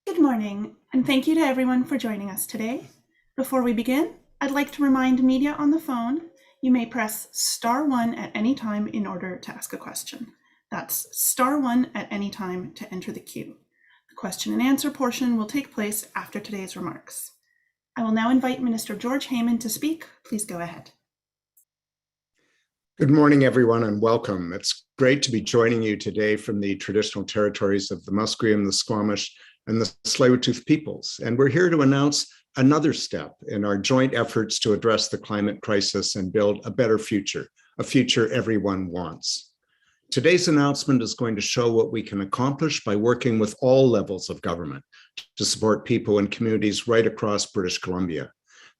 Good morning, and thank you to everyone for joining us today. Before we begin, I'd like to remind media on the phone, you may press *1 at any time in order to ask a question. That's *1 at any time to enter the queue. The question and answer portion will take place after today's remarks. I will now invite Minister George Heyman to speak. Please go ahead. Good morning, everyone, and welcome. It's great to be joining you today from the traditional territories of the Musqueam, the Squamish, and the Tsleil-Waututh peoples. And we're here to announce another step in our joint efforts to address the climate crisis and build a better future, a future everyone wants. Today's announcement is going to show what we can accomplish by working with all levels of government to support people and communities right across British Columbia.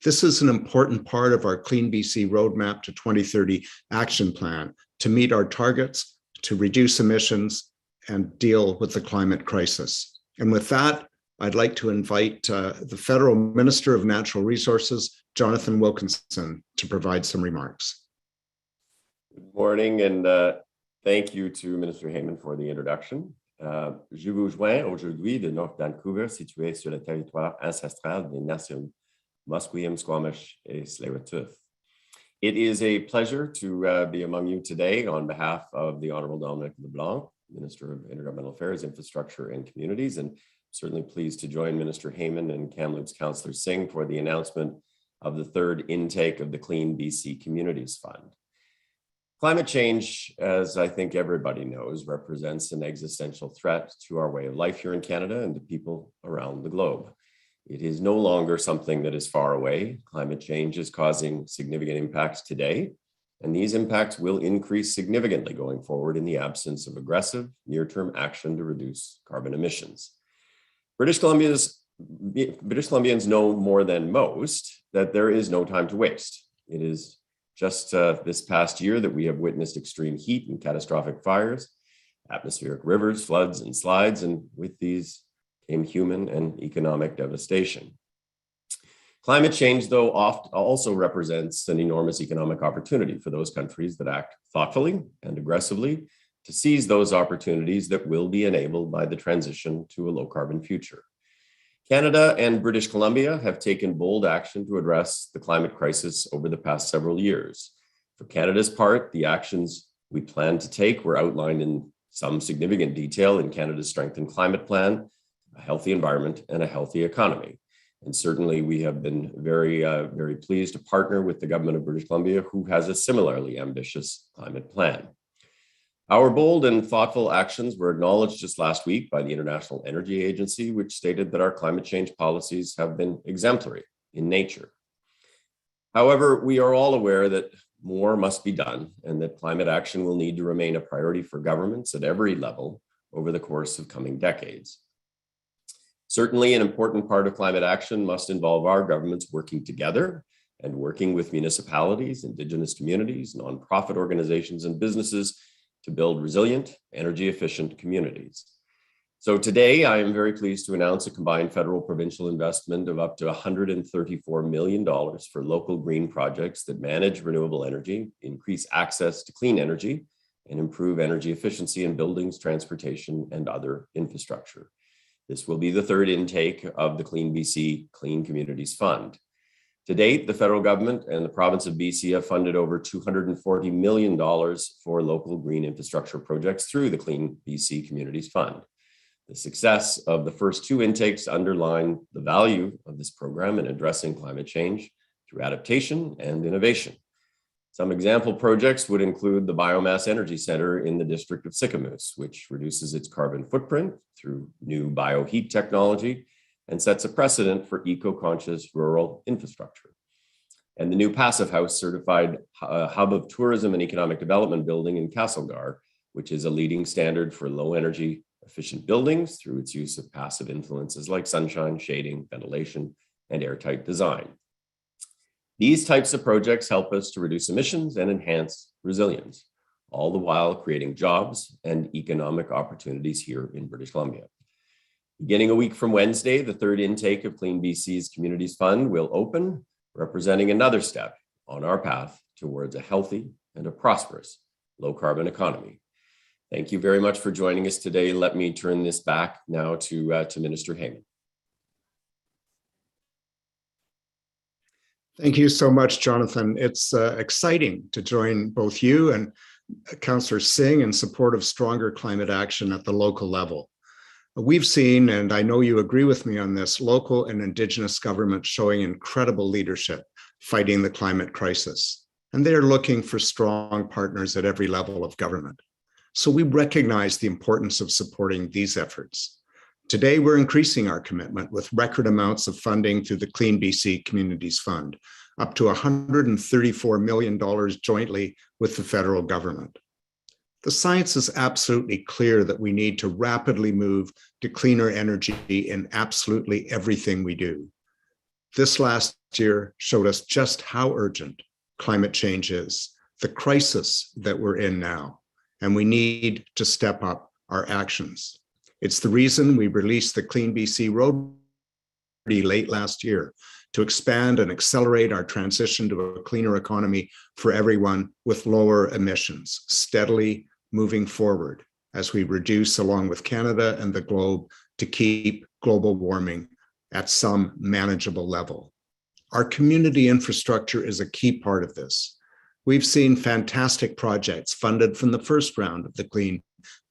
This is an important part of our CleanBC Roadmap to 2030 action plan to meet our targets, to reduce emissions, and deal with the climate crisis. And with that, I'd like to invite the Federal Minister of Natural Resources, Jonathan Wilkinson, to provide some remarks. Good morning, and thank you to Minister Heyman for the introduction. Je vous joins aujourd'hui de North Vancouver, situé sur le territoire ancestral des nations Musqueam, Squamish, et Tsleil-Waututh. It is a pleasure to be among you today on behalf of the Honorable Dominic LeBlanc, Minister of Intergovernmental Affairs, Infrastructure and Communities, and certainly pleased to join Minister Heyman and Kamloops Councillor Singh for the announcement of the third intake of the CleanBC Communities Fund. Climate change, as I think everybody knows, represents an existential threat to our way of life here in Canada and to people around the globe. It is no longer something that is far away. Climate change is causing significant impacts today, and these impacts will increase significantly going forward in the absence of aggressive near-term action to reduce carbon emissions. British Columbians know more than most that there is no time to waste. It is just this past year that we have witnessed extreme heat and catastrophic fires, atmospheric rivers, floods, and slides, and with these came human and economic devastation. Climate change, though, also represents an enormous economic opportunity for those countries that act thoughtfully and aggressively to seize those opportunities that will be enabled by the transition to a low-carbon future. Canada and British Columbia have taken bold action to address the climate crisis over the past several years. For Canada's part, the actions we plan to take were outlined in some significant detail in Canada's Strengthened Climate Plan, a healthy environment, and a healthy economy. And certainly we have been very pleased to partner with the government of British Columbia, who has a similarly ambitious climate plan. Our bold and thoughtful actions were acknowledged just last week by the International Energy Agency, which stated that our climate change policies have been exemplary in nature. However, we are all aware that more must be done and that climate action will need to remain a priority for governments at every level over the course of coming decades. Certainly, an important part of climate action must involve our governments working together and working with municipalities, Indigenous communities, nonprofit organizations, and businesses to build resilient, energy-efficient communities. So today, I am very pleased to announce a combined federal-provincial investment of up to $134 million for local green projects that manage renewable energy, increase access to clean energy, and improve energy efficiency in buildings, transportation, and other infrastructure. This will be the third intake of the CleanBC Clean Communities Fund. To date, the federal government and the province of BC have funded over $240 million for local green infrastructure projects through the CleanBC Communities Fund. The success of the first two intakes underline the value of this program in addressing climate change through adaptation and innovation. Some example projects would include the Biomass Energy Center in the district of Sicamous, which reduces its carbon footprint through new bioheat technology and sets a precedent for eco-conscious rural infrastructure. And the new Passive House certified hub of tourism and economic development building in Castlegar, which is a leading standard for low energy efficient buildings through its use of passive influences like sunshine, shading, ventilation, and airtight design. These types of projects help us to reduce emissions and enhance resilience, all the while creating jobs and economic opportunities here in British Columbia. Beginning a week from Wednesday, the third intake of CleanBC's Communities Fund will open, representing another step on our path towards a healthy, and a prosperous low-carbon economy. Thank you very much for joining us today. Let me turn this back now to Minister Heyman. Thank you so much, Jonathan. It's exciting to join both you and Councillor Singh in support of stronger climate action at the local level. We've seen, and I know you agree with me on this, local and Indigenous governments showing incredible leadership fighting the climate crisis. And they're looking for strong partners at every level of government. So we recognize the importance of supporting these efforts. Today, we're increasing our commitment with record amounts of funding through the CleanBC Communities Fund, up to $134 million jointly with the federal government. The science is absolutely clear that we need to rapidly move to cleaner energy in absolutely everything we do. This last year showed us just how urgent climate change is, the crisis that we're in now, and we need to step up our actions. It's the reason we released the CleanBC Road late last year to expand and accelerate our transition to a cleaner economy for everyone with lower emissions, steadily moving forward as we reduce, along with Canada and the globe, to keep global warming at some manageable level. Our community infrastructure is a key part of this. We've seen fantastic projects funded from the first round of the Clean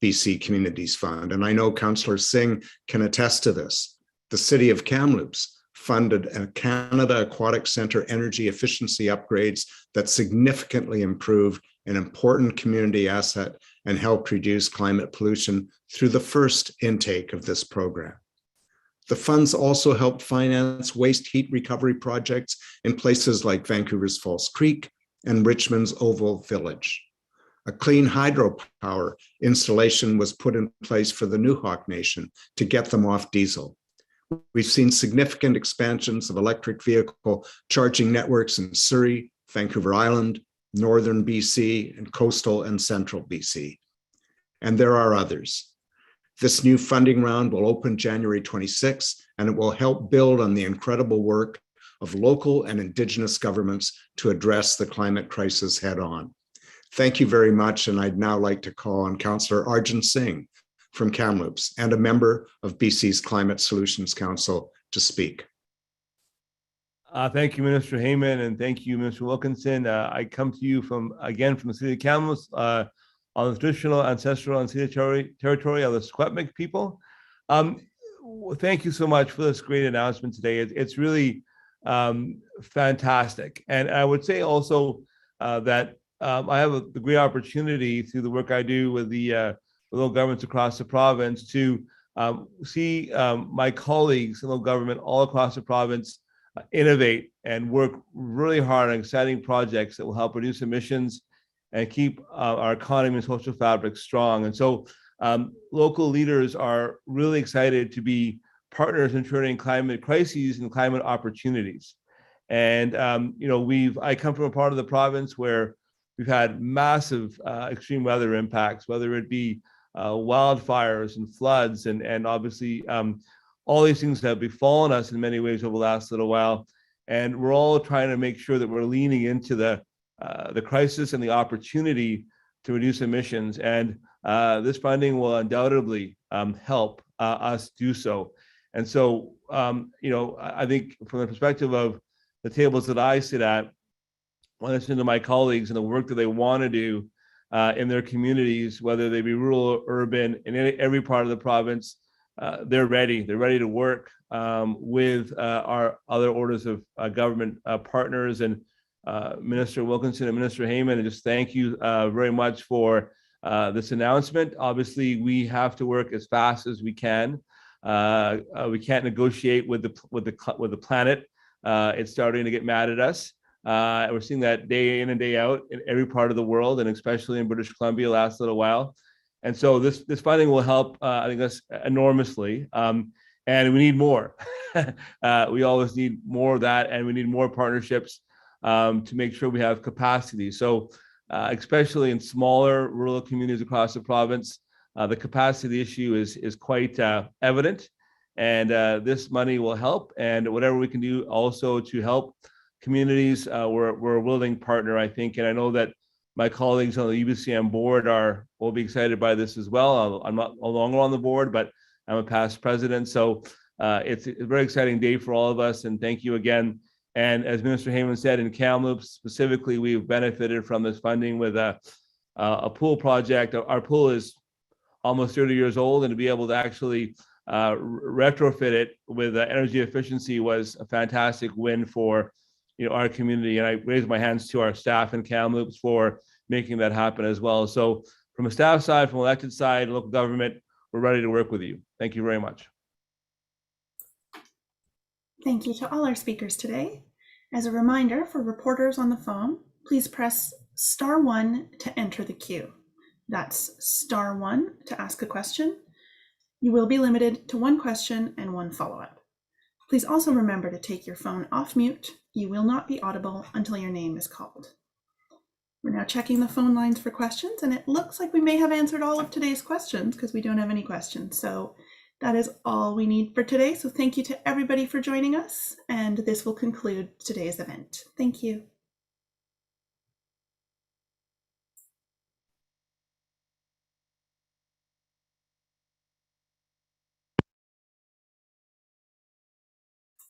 BC Communities Fund, and I know Councillor Singh can attest to this. The City of Kamloops funded a Canada Aquatic Centre energy efficiency upgrades that significantly improved an important community asset and helped reduce climate pollution through the first intake of this program. The funds also helped finance waste heat recovery projects in places like Vancouver's False Creek and Richmond's Oval Village. A clean hydropower installation was put in place for the Newhawk Nation to get them off diesel. We've seen significant expansions of electric vehicle charging networks in Surrey, Vancouver Island, Northern BC, and coastal and central BC. And there are others. This new funding round will open January 26, and it will help build on the incredible work of local and Indigenous governments to address the climate crisis head on. Thank you very much, and I'd now like to call on Councillor Arjun Singh from Kamloops and a member of BC's Climate Solutions Council to speak. Thank you, Minister Heyman, and thank you, Minister Wilkinson. I come to you from the city of Kamloops on the traditional, ancestral, and ceded territory of the Secwepemc people. Thank you so much for this great announcement today. It's really fantastic. And I would say also that I have the great opportunity through the work I do with the local governments across the province to see my colleagues in local government all across the province innovate and work really hard on exciting projects that will help reduce emissions and keep our economy and social fabric strong. And so local leaders are really excited to be partners in turning climate crises and climate opportunities. And I come from a part of the province where we've had massive extreme weather impacts, whether it be wildfires and floods, and obviously all these things have befallen us in many ways over the last little while. And we're all trying to make sure that we're leaning into the crisis and the opportunity to reduce emissions. And this funding will undoubtedly help us do so. And so, I think from the perspective of the tables that I sit at, when I listen to my colleagues and the work that they want to do in their communities, whether they be rural or urban, in every part of the province, they're ready. They're ready to work with our other orders of government partners. And Minister Wilkinson and Minister Heyman, and just thank you very much for this announcement. Obviously, we have to work as fast as we can. We can't negotiate with the planet. It's starting to get mad at us. We're seeing that day in and day out in every part of the world, and especially in British Columbia last little while. And so this funding will help, I think, us enormously. And we need more. We always need more of that, and we need more partnerships to make sure we have capacity. So especially in smaller rural communities across the province, the capacity issue is quite evident. And this money will help. And whatever we can do also to help communities, we're a willing partner, I think. And I know that my colleagues on the UBCM board will be excited by this as well. I'm not no longer on the board, but I'm a past president. So it's a very exciting day for all of us. And thank you again. And as Minister Heyman said, in Kamloops specifically, we've benefited from this funding with a pool project. Our pool is almost 30 years old, and to be able to actually retrofit it with energy efficiency was a fantastic win for our community. And I raise my hands to our staff in Kamloops for making that happen as well. So from a staff side, from elected side, local government, we're ready to work with you. Thank you very much. Thank you to all our speakers today. As a reminder for reporters on the phone, please press *1 to enter the queue. That's *1 to ask a question. You will be limited to one question and one follow-up. Please also remember to take your phone off mute. You will not be audible until your name is called. We're now checking the phone lines for questions, and it looks like we may have answered all of today's questions because we don't have any questions. So that is all we need for today. So thank you to everybody for joining us, and this will conclude today's event. Thank you.